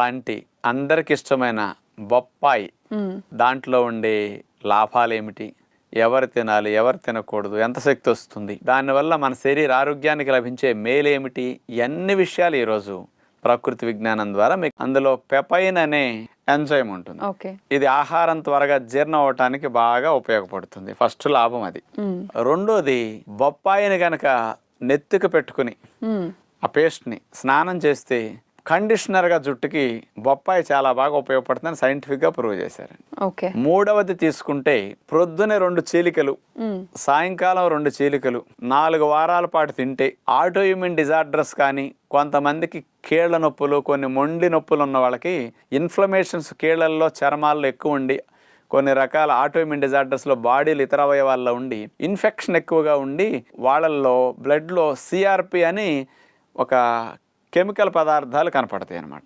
లాంటి అందరికి ఇష్టమైన బొప్పాయి దాంట్లో ఉండే లాభాలు ఏమిటి, ఎవరు తినాలి ఎవరు తినకూడదు, ఎంత శక్తి వస్తుంది, దానివల్ల మన శరీర ఆరోగ్యానికి లభించే మేలు ఏమిటి, ఇవన్నీ విషయాలు ఈరోజు ప్రకృతి విజ్ఞానం ద్వారా మీకు అందులో పెపైన్ అనే ఎంజైమ్ ఉంటుంది. ఇది ఆహారం త్వరగా జీర్ణం అవటానికి బాగా ఉపయోగపడుతుంది. ఫస్ట్ లాభం అది. రెండోది, బొప్పాయిని గనక నెత్తికి పెట్టుకుని ఆ పేస్ట్ని స్నానం చేస్తే కండిషనర్గా జుట్టుకి బొప్పాయి చాలా బాగా ఉపయోగపడుతుందని సైంటిఫిక్గా ప్రూవ్ చేశారు. మూడవది తీసుకుంటే ప్రొద్దునే 2 చీలికలు, సాయంకాలం 2 చీలికలు 4 వారాల పాటు తింటే ఆటో ఇమ్యూన్ డిజార్డర్స్ కానీ, కొంతమందికి కీళ్ల నొప్పులు, కొన్ని మొండి నొప్పులు ఉన్న వాళ్ళకి ఇన్ఫ్లమేషన్స్ కీళ్లల్లో చర్మాల్లో ఎక్కువ ఉండి, కొన్ని రకాల ఆటోఇమ్యూన్ డిజార్డర్స్లో బాడీలు ఇతర అవయవాల్లో ఉండి ఇన్ఫెక్షన్ ఎక్కువగా ఉండి వాళ్ళల్లో బ్లడ్లో సిఆర్పి అని ఒక కెమికల్ పదార్థాలు కనపడతాయి అన్నమాట.